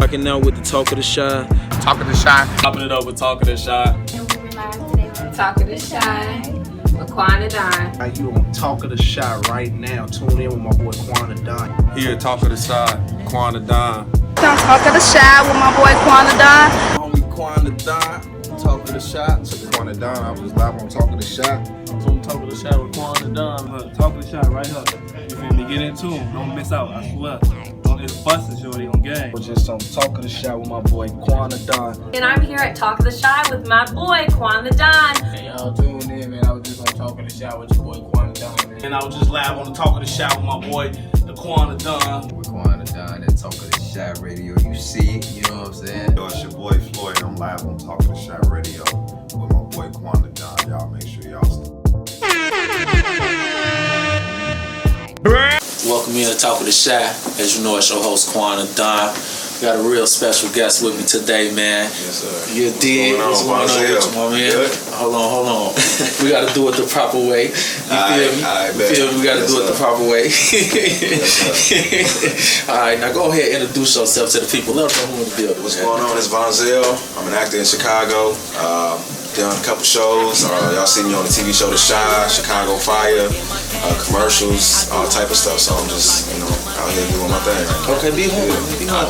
Rocking out with the Talk of the Shy. Talk of the Shy. Popping it up with Talk of the Shy. And we're live today with Talk of the Shy with Quan and Don. You on Talk of the Shy right now. Tune in with my boy Quan and Don. Here, Talk of the Shy, Quan and Don. Talk of the Shy with my boy Quan and Don. Homie Quan and Don, Talk of the Shy. Quan and Don, I was just live on Talk of the Shy. I was on Talk of the Shy with Quan and Don. Talk of the Shy right here. You feel me? Get into them. Don't miss out. I swear. It's busting, shorty, on game. Just on Talk of the Shy with my boy Quan and Don. And I'm here at Talk of the Shy with my boy Quan and Don. Hey, y'all tuned in, man. I was just on Talk of the Shy with your boy Quan and Don, man. And I was just live on the Talk of the Shy with my boy, the Quan and Don. With Quan and Don at Talk of the Shy Radio. You see it, you know what I'm saying? Yo, it's your boy Floyd. I'm live on Talk of the Shy Radio with my boy Quan and Don. Y'all make sure y'all Welcome in to Talk of the Shy. As you know, it's your host Quan and Don. We got a real special guest with me today, man. Yes, sir. You did. What's going on with you, my man? Good. Hold on. We got to do it the proper way. You feel me? We got to do it the proper way. All right, now go ahead and introduce yourself to the people. Let them know who in the building. What's going on? It's Vonzell. I'm an actor in Chicago. Done a couple shows. Y'all see me on the TV show The Shy, Chicago Fire, commercials, all type of stuff. So I'm just, out here doing my thing. Okay, be home. No,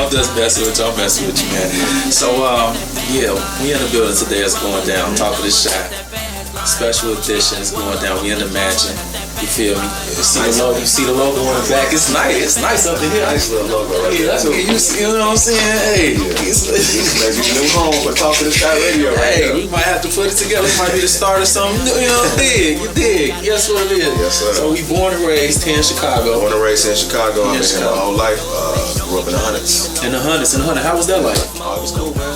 I'm just messing with you. I'm messing with you, man. So, yeah, we in the building today. It's going down. Talk of the Shy. Special edition is going down. We in the mansion. You feel me? You see the logo on the back. It's nice. It's nice up in here. Nice little logo right there. You know what I'm saying? Hey, maybe new home for Talk of the Shy Radio. Hey, we might have to put it together. It might be the start of something new. You dig. Yes, what it is. Yes, sir. So we born and raised here in Chicago. Born and raised in Chicago. I've been here my whole life. Grew up in the hundreds. In the hundreds. How was that like? Oh, it was cool, man.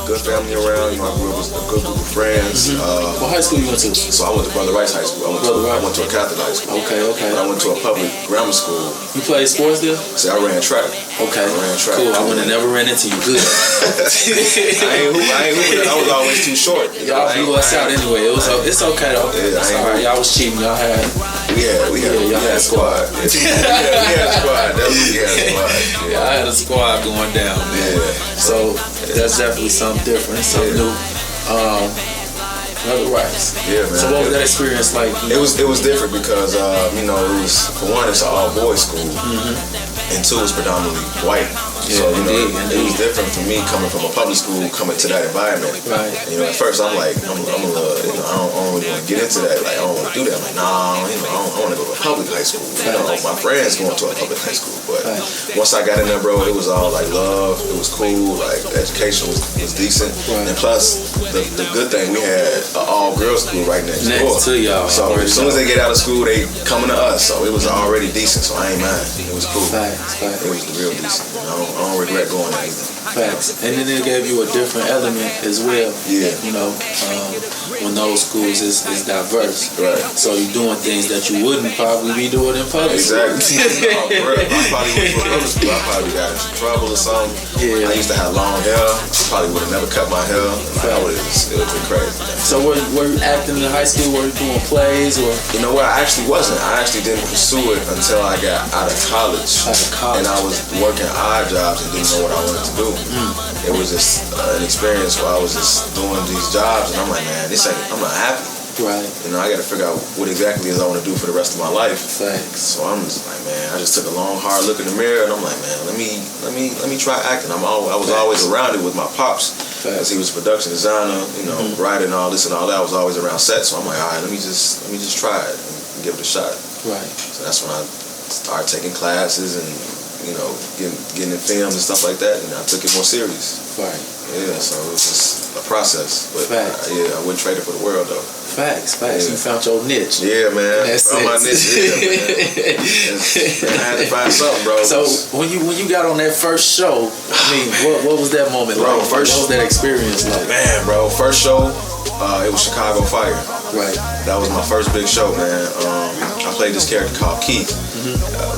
Good family around. I grew up with a good group of friends. What high school you went to? So I went to Brother Rice High School. I went to a Catholic high school. Okay. But I went to a public grammar school. You played sports there? See, I ran track. Okay. I ran track. Cool. I would have never ran into you. Good. I ain't hooping. I was always too short. Y'all blew us out anyway. It's okay though. Yeah, it's alright. Y'all was cheating. Y'all had. We had a squad. We had a squad. Definitely had a squad. Yeah, I had a squad going down. Man. Yeah. So that's definitely something different. It's something new. Brother Rice. Yeah, man. So what was that experience like? It was different because it was, for one, it's an all boys school, and two, it's predominantly white. Yeah, so it was different for me coming from a public school, coming to that environment. Right. At first I'm like, I'm a little, I don't really want to get into that. Like, I don't want to do that. I'm like, nah, I want to go to a public high school. My friends going to a public high school, but once I got in there, bro, it was all like love. It was cool. Like the education was decent, and plus the good thing, we had an all girls school right next door to y'all. So as soon as they get out of school, they coming to us. So it was already decent. So I ain't mind. It was cool. Facts. It was real decent. I don't regret going there either. Facts. And then it gave you a different element as well. Yeah. When those schools is diverse. Right. So you're doing things that you wouldn't probably be doing in public. Exactly. I probably went to another school. I probably got into trouble or something. Yeah. I used to have long hair. Probably would have never cut my hair. It would have been crazy. So were you acting in high school? Were you doing plays or? You know what? I actually wasn't. I actually didn't pursue it until I got out of college. And I was working odd jobs and didn't know what I wanted to do. It was just an experience where I was just doing these jobs and I'm like, man, I'm not happy. Right. I got to figure out what exactly is I want to do for the rest of my life. Thanks. So I'm just like, man, I just took a long, hard look in the mirror and I'm like, man, let me try acting. I was always around it with my pops. Because he was a production designer, writing all this and all that. I was always around set, so I'm like, all right, let me just try it and give it a shot. Right. So that's when I started taking classes and getting in films and stuff like that, and I took it more serious. Right. Yeah, so it was just a process. But I wouldn't trade it for the world though. Facts. Yeah. You found your niche. Yeah, man. Found my niche. Yeah, man. I had to find something, bro. So when you got on that first show, what was that moment like? What was that experience like? Man, bro, first show, it was Chicago Fire. Right. That was my first big show, man. I played this character called Keith,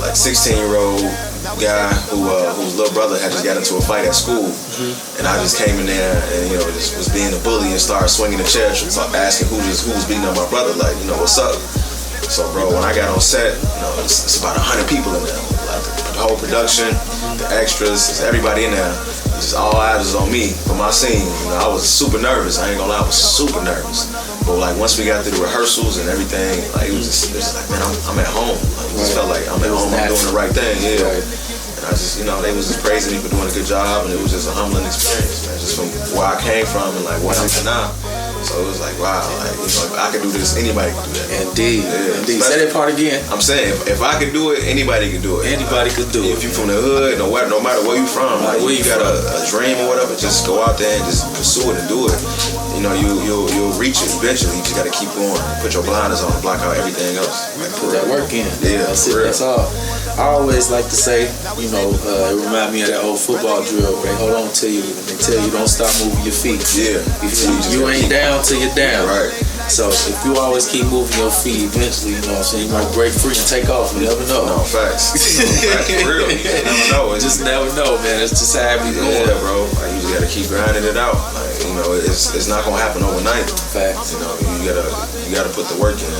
like 16-year-old guy whose little brother had just got into a fight at school, and I just came in there and just was being a bully and started swinging the chair, asking who was beating up my brother, like what's up. So, bro, when I got on set, it's about 100 people in there. Like the whole production, the extras, everybody in there. Just all eyes was on me for my scene. I was super nervous. I ain't gonna lie, I was super nervous. But like once we got through the rehearsals and everything, like it was just like, man, I'm at home. Like, it just felt like I'm at home. I'm doing the right thing. Yeah. And I just, they was just praising me for doing a good job, and it was just a humbling experience, man. Just from where I came from and like where I'm at now. So it was like, wow, like, if I could do this, anybody could do that. Indeed. Indeed. Say that part again. I'm saying, if I could do it, anybody could do it. Anybody could do it. If you from the hood, no matter where you from, like, you got a dream or whatever, just go out there and just pursue it and do it. You'll reach it eventually. You just got to keep going. Put your blinders on and block out everything else. Like, put that work in. Yeah, that's it. That's all. I always like to say, it remind me of that old football drill. They hold on to you and they tell you don't stop moving your feet. Yeah. You ain't down till you're down. Right. So if you always keep moving your feet, eventually, you might break free and take off. You never know. No, facts. Facts, for real. You never know. Just never know, man. It's just how it be going. Yeah, bro. Like, you just gotta keep grinding it out. Like, it's not gonna happen overnight. Facts. You gotta put the work in.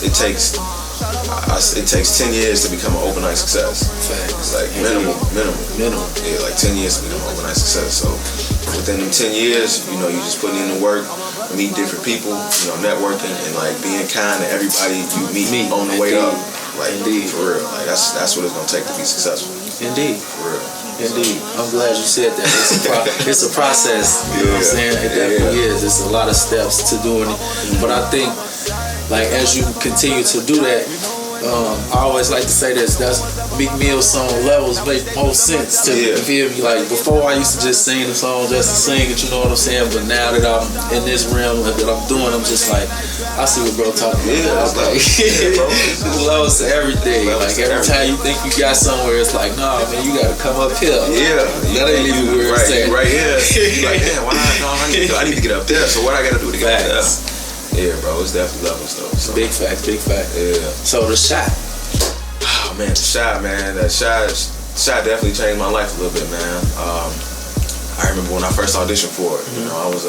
It takes 10 years to become an overnight success. Facts. Like minimum. Yeah, like 10 years to become an overnight success. So within them 10 years, you just putting in the work, meet different people, networking and like being kind to everybody you meet on the way up. Like, indeed, for real. Like that's what it's gonna take to be successful. Indeed. For real. Indeed. I'm glad you said that. It's a process. You know what I'm saying? It definitely is. It's a lot of steps to doing it. But I think, like, as you continue to do that, I always like to say this, that's Big Mill's song Levels make most sense to me. You feel me? Like, before I used to just sing the song just to sing it, you know what I'm saying? But now that I'm in this realm that I'm doing, I'm just like, I see what bro talking about. There's levels to everything. Like, every time you think you got somewhere, it's like, nah, man, you gotta come up here. Yeah. That ain't even where it's at. Right here. You're like, damn, I need to get up there. So what I gotta do to get up there? Yeah, bro, it's definitely levels though. So. Big fact. Yeah. So the shot. Oh man, the shot, man. That shot definitely changed my life a little bit, man. I remember when I first auditioned for it. I was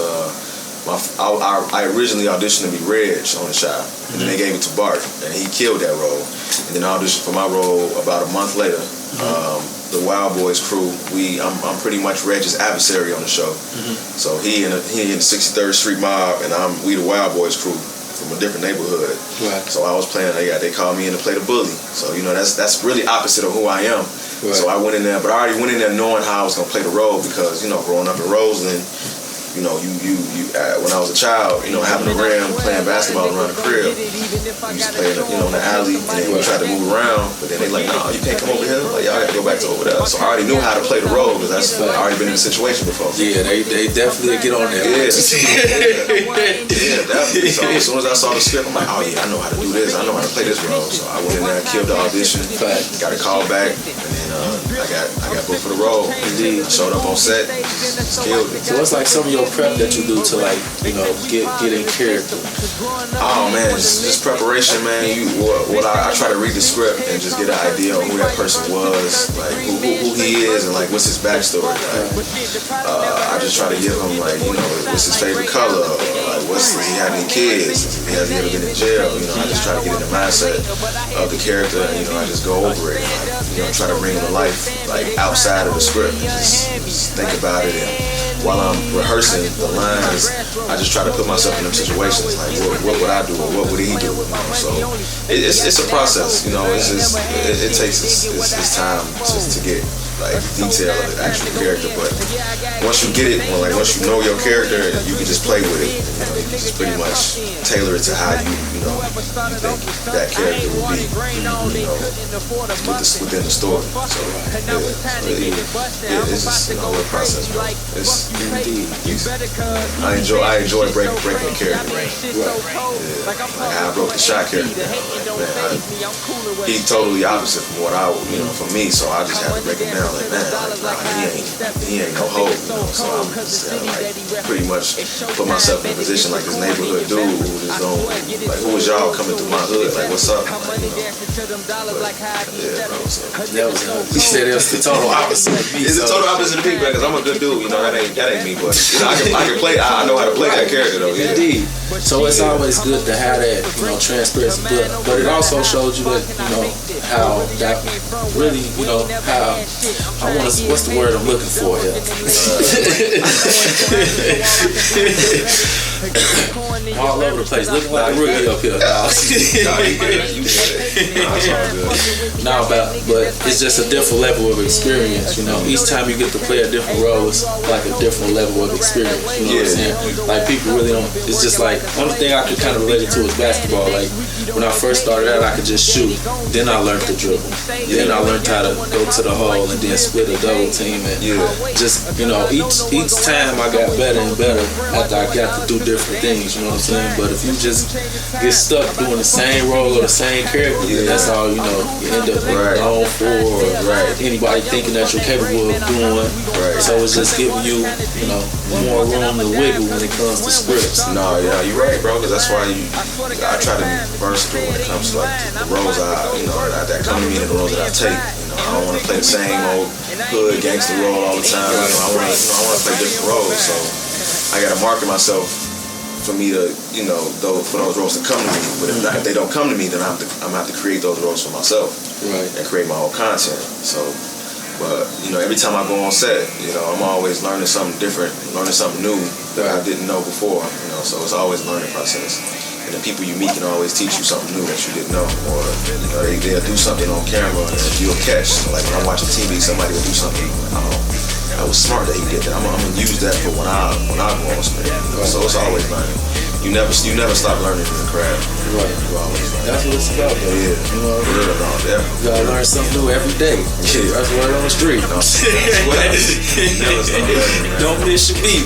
I originally auditioned to be Reg on the shot, and then they gave it to Bart, and he killed that role. And then I auditioned for my role about a month later. The Wild Boys crew, I'm pretty much Reg's adversary on the show. So he in the 63rd Street Mob, and we the Wild Boys crew from a different neighborhood. Right. So I was playing. They called me in to play the bully. So that's really opposite of who I am. Right. So I went in there, but I already went in there knowing how I was gonna play the role because growing up in Roseland. When I was a child, having a rim, playing basketball around the crib, we used to play in the alley, and then we tried to move around, but then they like, no, you can't come over here. Like, y'all got to go back to over there. So I already knew how to play the role because I already been in the situation before. Yeah, they definitely get on there. Yeah, definitely. So as soon as I saw the script, I'm like, oh yeah, I know how to do this. I know how to play this role. So I went in there, killed the audition, got a call back, and then I got booked for the role. Indeed. I showed up on set, killed it. So what's like some of your prep that you do to get in character? Oh man, just preparation, man. I try to read the script and just get an idea of who that person was, like who he is, and like what's his backstory. I just try to give him what's his favorite color, like does he have any kids, has he ever been in jail? I just try to get in the mindset of the character, and I just go over it. And try to bring him to life like outside of the script and just think about it. And while I'm rehearsing the lines, I just try to put myself in them situations. Like, what would I do, or what would he do? So it's a process. It takes its time to get like detail of the actual character. But once you get it, once you know your character, you can just play with it. You can just pretty much tailor it to how you think that character will be. Within the story. So it's just a process, bro. I enjoy breaking the character. Right. Like how I broke the shot character. Man, he's totally opposite from what I, for me. So I just had to break him down like, man, like, nah, he ain't no hoe, So I'm just like pretty much put myself in a position like this neighborhood dude who just don't like, who was y'all coming through my hood? Like, what's up? Like, He said it was the total opposite of me. It's the total opposite of me, man, because I'm a good dude. That ain't me, but I can play. I know how to play that character though. Yeah. Indeed. So it's always good to have that, transparency, but it also showed you that, how that really, how what's the word I'm looking for here? All over the place, looking like a rookie up here. No, but it's just a different level of experience, Each time you get to play a different role, it's like a different level of experience, what I'm saying? Like, people really don't, it's just like, only thing I could kind of relate it to is basketball. Like, when I first started out, I could just shoot. Then I learned to dribble. Then I learned how to go to the hole and then split a double team. And just, each time I got better and better after I got to do different things, you know what I'm saying? But if you just get stuck doing the same role or the same character, then that's all, you end up being known for, or anybody thinking that you're capable of doing. So it's just giving you, more room to wiggle when it comes to scripts. No, yeah, you're right, bro, because that's why I try to be versatile when it comes to like the roles that come to me and the roles that I take. I don't want to play the same old hood gangster role all the time. I want to play different roles. So I got to market myself for me to, for those roles to come to me. But if they don't come to me, then I'm gonna have to create those roles for myself and create my own content. So. But, every time I go on set, I'm always learning something different, learning something new that I didn't know before, so it's always a learning process. And the people you meet can always teach you something new that you didn't know, or, they'll do something on camera and you'll catch. So, like, when I'm watching TV, somebody will do something, I was smart that he did that. I'm gonna use that for when I go on screen. So it's always learning. You never stop learning in the craft. Right. You always learn. That's what it's about, though. Yeah. You gotta learn something new every day. Yeah. That's word on the street. Never stop learning, man. Don't miss your beat.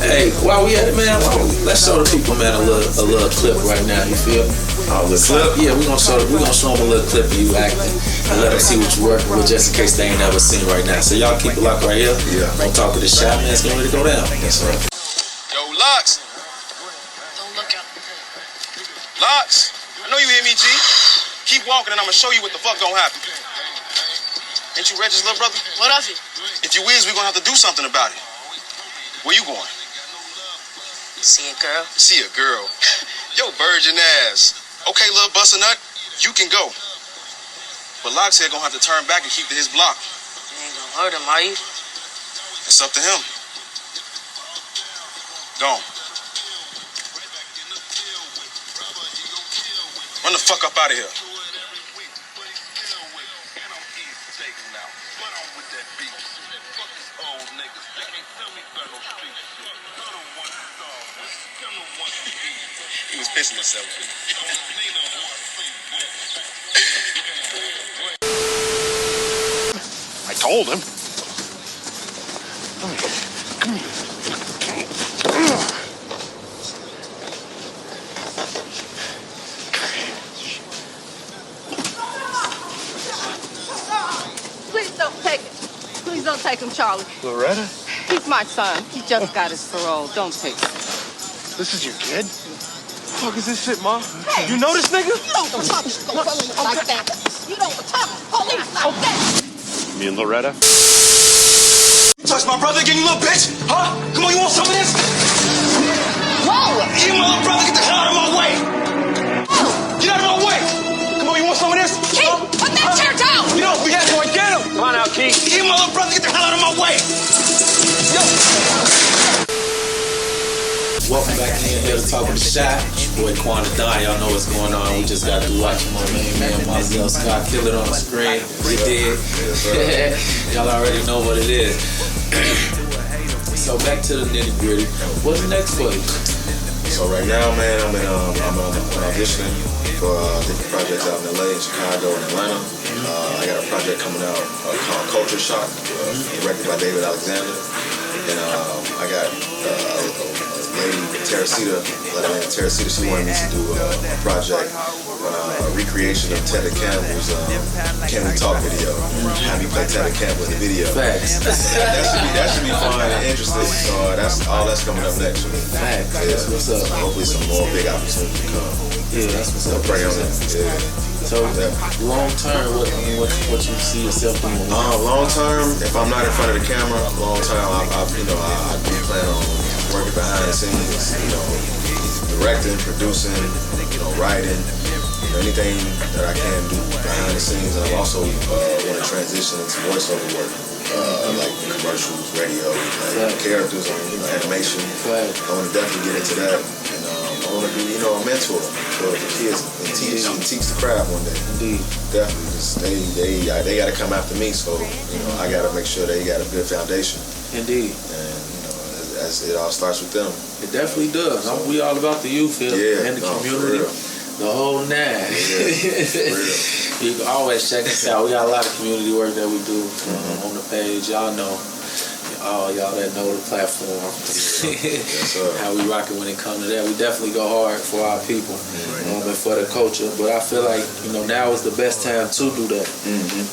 Hey, while we at it, man, let's show the people, man, a little clip right now. You feel? Oh, the clip? Yeah, we're gonna show them a little clip of you acting and let them see what you're working with, just in case they ain't never seen right now. So y'all keep it locked right here. Yeah. Don't talk to the shot, man. It's getting ready to go down. That's right. Yo, Lux. Don't look out. Lux, I know you hear me, G. Keep walking and I'm gonna show you what the fuck gonna happen. Ain't you Reggie's little brother? What of it? If you is, we gonna have to do something about it. Where you going? See a girl. See a girl. Yo, virgin ass. Okay, little bustin' nut, you can go. But Locks here gonna have to turn back and keep to his block. You ain't gonna hurt him, are you? It's up to him. Go on. Run the fuck up out of here. He was pissing himself. I told him. Come here. Please don't take it. Please don't take him, Charlie. Loretta? He's my son. He just got his parole. Don't take it. This is your kid? What the fuck is this shit, Ma? Hey, you know this nigga? You don't talk like that. You don't talk police like that. Me and Loretta? You touched my brother again, you little bitch? Huh? Come on, you want some of this? Whoa! You my little brother, get the hell out of my way! Whoa! Get out of my way! Come on, you want some of this? Keith, put that chair down! Get up, we had to get him! Come on now, Keith. You my little brother, get the hell out of my way! Yo! Welcome back in here to Talk with the Shot. Boy Quan the Don, y'all know what's going on. We just got to watch my main man Vonzell Scott kill it on the screen. We did. Y'all already know what it is. So back to the nitty gritty. What's next for you? So right now, man, I'm auditioning for different projects out in LA, Chicago, and Atlanta. I got a project coming out called Culture Shock, directed by David Alexander. And I got lady, Teresita, she wanted me to do a project, a recreation of Teddy Campbell's Can We Talk video. Have you play Teddy Campbell in the video. Facts. that should be fun and interesting. So that's coming up next. Facts. Yeah. That's what's up. Hopefully some more big opportunities to come. Yeah, that's what's up. Pray on it. Yeah. So long term, what you see yourself doing? Long term, if I'm not in front of the camera, long term, I do plan on working behind the scenes, directing, producing, writing, anything that I can do behind the scenes. And I also want to transition into voiceover work, like commercials, radio, characters, animation. I want to definitely get into that. I want to be, a mentor for the kids and teach the craft one day. Indeed. Definitely. They got to come after me, so I got to make sure they got a good foundation. Indeed. And as it all starts with them. It definitely does. We all about the youth here and the community. The whole nine. You can always check us out. We got a lot of community work that we do on the page. Y'all know. All y'all that know the platform, how we rock it when it comes to that. We definitely go hard for our people and for the culture. But I feel like now is the best time to do that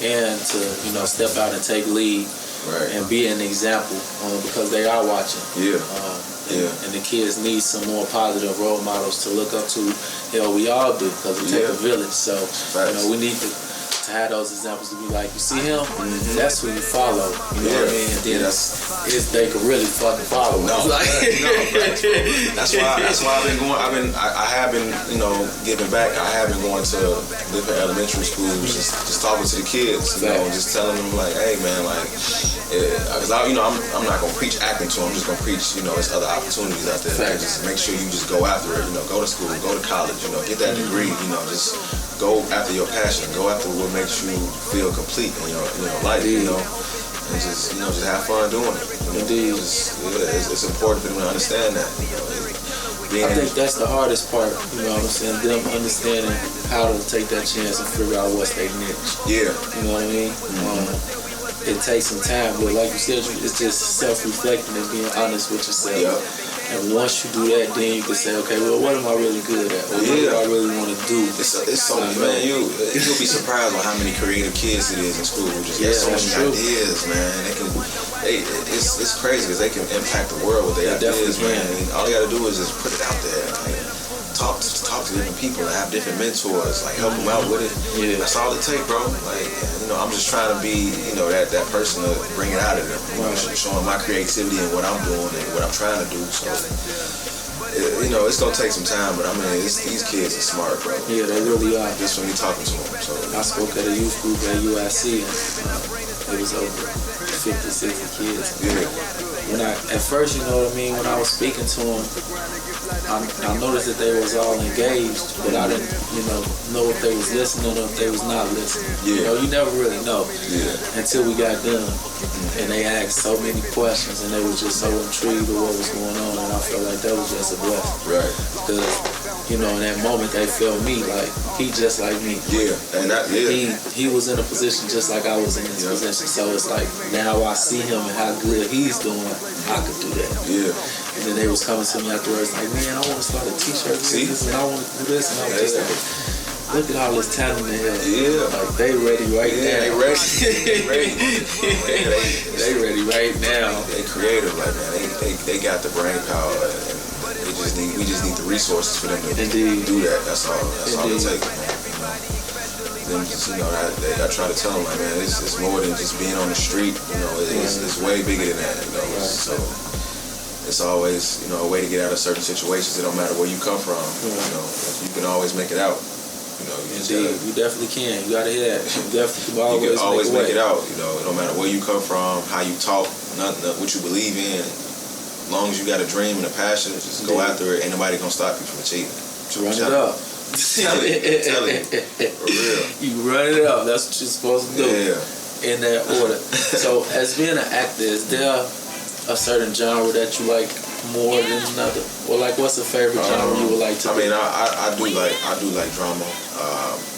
and to step out and take lead and be an example because they are watching. And the kids need some more positive role models to look up to. We all do because it takes a village. So we need to have those examples to be like, you see him, that's who you follow. You know what I mean? And then they could really fucking follow. That's why I've been going. I have been giving back. I have been going to different elementary schools, just talking to the kids, just telling them like, hey man, like, because I'm not gonna preach acting to them. I'm just gonna preach, there's other opportunities out there. Just make sure you just go after it. Go to school, go to college, get that degree. Just go after your passion. Go after what makes you feel complete in your life. And just have fun doing it. Indeed. It's important for them to understand that. I think that's the hardest part. Them understanding how to take that chance and figure out what's their niche. Yeah. You know what I mean? It takes some time, but like you said, it's just self-reflecting and being honest with yourself. And once you do that, then you can say, okay, well, what am I really good at? Or what do I really want to do? It's so man, you'll be surprised on how many creative kids it is in school who just got so many ideas, man. It's crazy because they can impact the world with their ideas, man. All they got to do is just put it out there. Talk to different people and have different mentors, like help them out with it. That's all it takes, bro. Like, I'm just trying to be, that person to bring it out of them. Showing my creativity and what I'm doing and what I'm trying to do. So, it's gonna take some time, but these kids are smart, bro. Yeah, they really are. Just from me talking to them. So I spoke at a youth group at UIC, and it was over 50, 60 kids. At first, when I was speaking to them, I noticed that they was all engaged, but I didn't, know if they was listening or if they was not listening. You never really know until we got done. And they asked so many questions, and they were just so intrigued with what was going on, and I felt like that was just a blessing. Right. Because, in that moment, they felt me like he just like me. He was in a position just like I was in this position. So it's like now I see him and how good he's doing. I could do that. And then they was coming to me afterwards like, man, I want to start a t-shirt business and I want to do this, and I was just like, look at all this talent in here. Like they ready right now. They ready. They ready right now. They creative, like man. They got the brain power, and we just need the resources for them to do that. That's all it takes. Them just, I try to tell them like, man, it's more than just being on the street. It's way bigger than that. So it's always a way to get out of certain situations. It don't matter where you come from. You can always make it out. Indeed, you definitely can. You gotta hear that. You can always make it out. It don't matter where you come from, how you talk, nothing, what you believe in. As long as you got a dream and a passion, just go after it. Ain't nobody gonna stop you from achieving it. Run it up. Tell it. For real. You run it up. That's what you're supposed to do. In that order. So, as being an actor, is there a certain genre that you like more than another, or like what's a favorite genre you would like to do? I do like drama,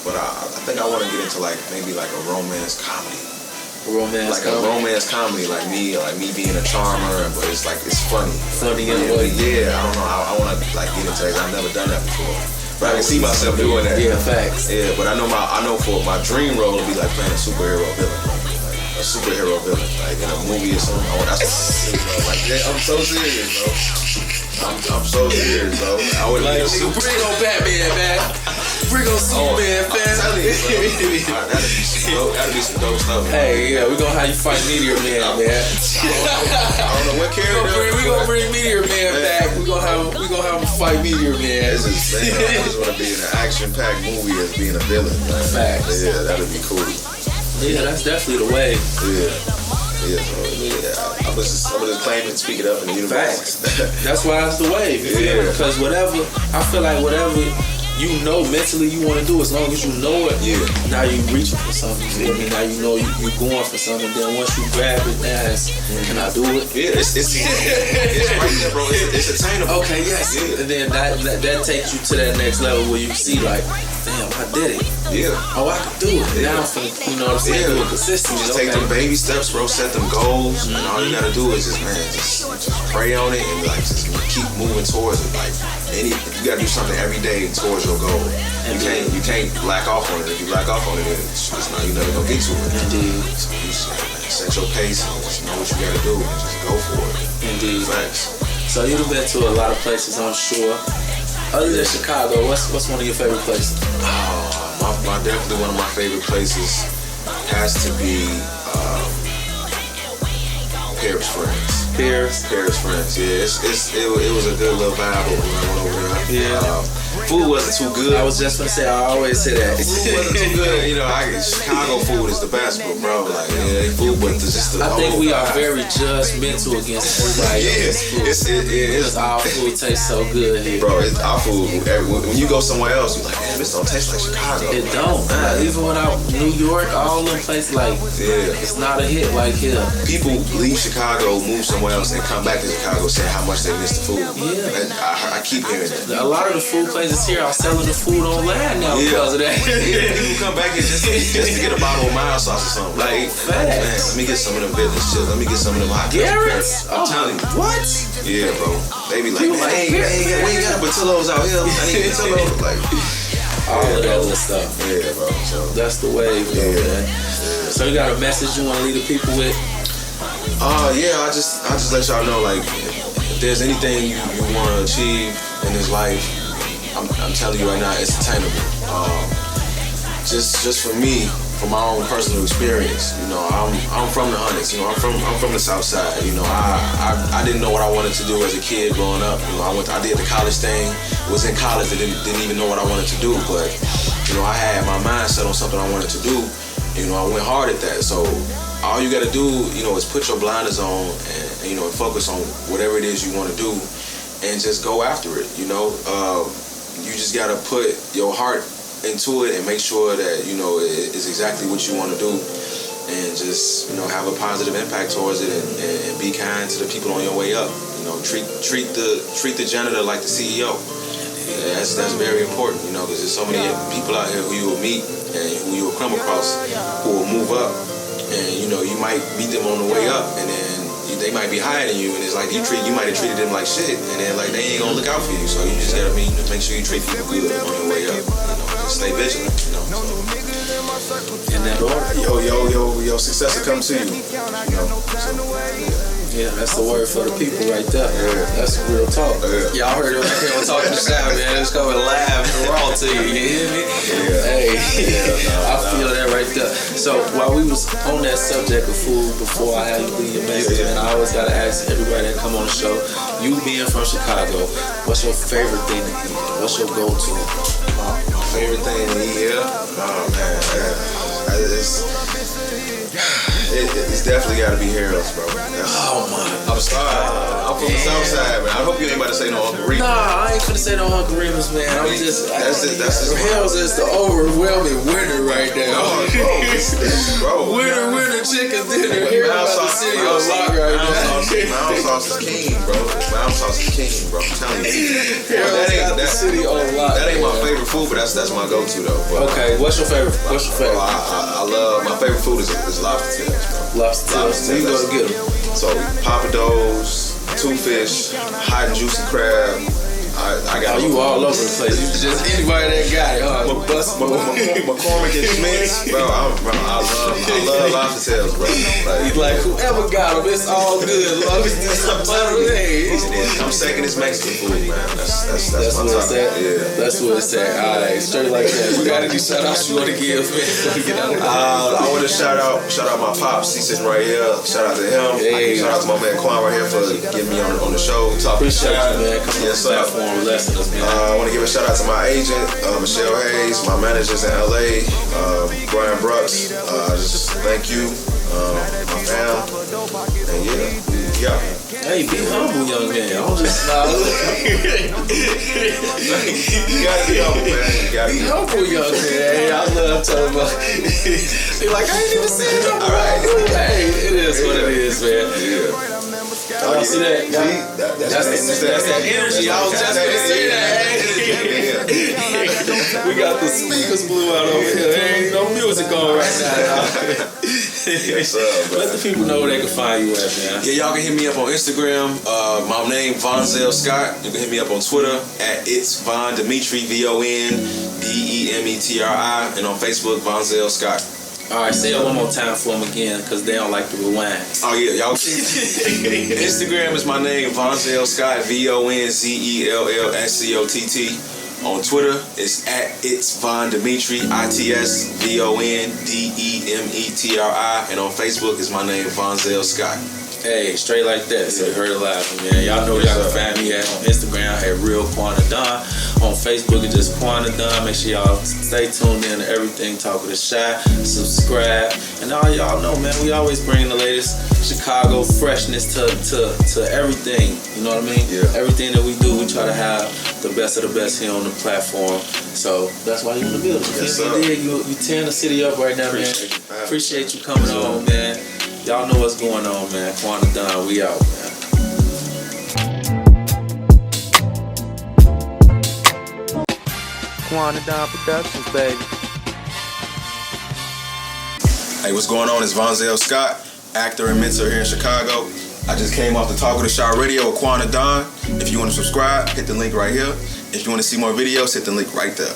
but I think I want to get into maybe a romance comedy Romance like comedy. a romance comedy, like me being a charmer, but it's like it's funny. Funny in a way. Yeah, I don't know. I want to like get into it. I've never done that before. But I can see myself doing that. Yeah, facts. Yeah, but I know for my dream role to be like playing a superhero villain. A superhero villain, like in a movie or something. Oh, that's like, yeah, I'm so serious, bro. I'm so serious, bro. I would like, like bring on Batman, man. Bring on Superman, man. I'm telling you, bro. That'd be some dope stuff. Hey, yeah, we gonna have you fight Meteor Man, man. I don't know what character. We gonna bring Meteor Man back. We gonna have him fight Meteor Man. I just want to be in an action-packed movie as being a villain. Facts. Yeah, that'd be cool. Yeah, that's definitely the way. Yeah. I'm just claiming, speak it up in the universe. That's why it's the wave. Yeah. Because I feel like whatever you know mentally you want to do, as long as you know it, now you reaching for something. You feel me? Now you know you're going for something. Then once you grab it, now it's, can I do it? Yeah, it's right there, bro. It's attainable. Okay, yes. Yeah. And then that takes you to that next level where you see like, damn, I did it. Yeah. Oh, I can do it. Now I'm finna, you know what I'm saying, do it consistently. Just take them baby steps, bro. Set them goals, and all you gotta do is just pray on it and like just keep moving towards it. Like you gotta do something every day towards your goal. You can't black off on it. If you black off on it, it's not, you never gonna get to it. Indeed. So you just set your pace and just know what you gotta do and just go for it. Indeed. Facts. So you've been to a lot of places, I'm sure. Other than Chicago, what's one of your favorite places? Definitely one of my favorite places has to be Paris, France. Paris, France. Yeah, it was a good little vibe when I went over there. Yeah. Food wasn't too good. I was just gonna say, I always say that. Food wasn't too good. You know, Chicago food is the best, bro. Like, food, but it's just the. I think we are very judgmental against everybody. Because our food tastes so good here. Bro, our food. When you go somewhere else, you're like, man, this don't taste like Chicago. It don't. Even when I'm New York, all them places like, it's not a hit like here. People leave Chicago, move somewhere else, and come back to Chicago saying how much they miss the food. Yeah. And I keep hearing that. A lot of the food places here are selling the food online now because of that. People come back here just to get a bottle of mild sauce or something. Like, man, let me get some of them business chips. Let me get some of them hot Garrett's? I'm telling you. What? Yeah, bro. They be like, man, we ain't got Batillos out here. I need Batillos. Like, all of that little stuff. Yeah, bro. So that's the wave, man. So you got a message you want to leave the people with? Yeah, I just let y'all know, like, if there's anything you want to achieve in this life, I'm telling you right now, it's attainable. Just for me, from my own personal experience, you know, I'm from the Hundreds. You know, I'm from the South Side. You know, I didn't know what I wanted to do as a kid growing up. You know, I did the college thing. Was in college, I didn't even know what I wanted to do, but you know, I had my mind set on something I wanted to do. You know, I went hard at that. So all you got to do, you know, is put your blinders on and you know, and focus on whatever it is you want to do, and just go after it. You know, you just got to put your heart into it and make sure that you know it is exactly what you want to do, and just you know have a positive impact towards it, and be kind to the people on your way up. You know, treat the janitor like the CEO. That's very important. You know, because there's so many people out here who you will meet and who you will come across who will move up, and you know you might meet them on the way up, and then they might be higher than you, and it's like you might have treated them like shit, and then like they ain't gonna look out for you. So you just gotta make sure you treat people good on your way up. You know, just stay vigilant. You know, so. In that order, your success will come to you. You know, so, yeah, that's the word for the people right there. Yeah. That's real talk. Yeah. Y'all heard it right here on Talking to Shy, man. It's coming live and raw to you. You hear me? Yeah. Hey, I feel that right there. So while we was on that subject of food, before I had you leave your message, man, I always gotta ask everybody that come on the show. You being from Chicago, what's your favorite thing to eat? What's your go-to? My favorite thing to eat here? Oh man, it's definitely got to be Harold's, bro. Oh my! I'm sorry. I'm from the South Side, man. I hope you ain't about to say no Uncle Remus. Nah, I ain't finna say no Uncle Remus, man. I'm just that's Harold's is the overwhelming winner right now. No, bro, Bro. Winner chicken dinner. Here about the city on lock right now. Mound sauce is king, bro. Mound sauce is king, bro. I'm telling you. That city on lock. That ain't my favorite food, but that's my go-to though. But, okay, what's your favorite? I love my favorite food is lobster tails, bro. Lobster tails. So you go to get them. So papados, two fish, hot and juicy crab. I got you all over the place. You just anybody that got it, huh? McCormick and Schmitz, bro. I love lobster tails, bro. Like whoever got them, it's all good. As long as there's some butter. I'm second is Mexican food, man. That's my what top. it's at. Yeah, that's what it's at. All right, straight like that. You got any shout outs you want to give, man? I want to shout out my pops. He's sitting right here. Shout out to him. Hey. Shout out to my man Quan right here for getting me on the show. Appreciate you, man. Come on the platform. I want to give a shout out to my agent, Michelle Hayes, my managers in LA, Brian Brooks. Just thank you, my fam, and yeah. Hey, be humble, young man. I'm just not. You gotta be humble, man. You gotta be humble, young man. Hey, I love talking about. They're like, I ain't even saying nothing. All right, hey, it is what it is, man. Yeah. Oh, you see that? That's that energy. I was just gonna say that. We got the speakers blew out over here. There ain't no music on right now. Yes, let the people know where they can find you at, man. Yeah, y'all can hit me up on Instagram. My name Vonzell Scott. You can hit me up on Twitter at It's Von Dimitri, VONDEMETRI, and on Facebook Vonzell Scott. All right, say it one more time for them again, because they don't like to rewind. Oh, yeah, y'all. Instagram is my name, Vonzell Scott, VONZELLSCOTT. On Twitter, it's at It's Von Dimitri, ITSVONDEMETRI. And on Facebook, is my name, Vonzell Scott. Hey, straight like that. So you heard it loud from me, man. Y'all know y'all can find me at on Instagram at Real Quanadon. On Facebook, it's just Quanadon. Make sure y'all stay tuned in to everything Talk of the Shy. Subscribe. And all y'all know, man, we always bring the latest Chicago freshness to everything. You know what I mean? Yeah. Everything that we do, we try to have the best of the best here on the platform. So that's why you in the building. Yes, you tearing the city up right now, man. Appreciate you coming on, man. Y'all know what's going on, man. Quanadon, we out, man. Quanadon Productions, baby. Hey, what's going on? It's Vonzell Scott, actor and mentor here in Chicago. I just came off the Talk of the Shot Radio with Quanadon. If you want to subscribe, hit the link right here. If you want to see more videos, hit the link right there.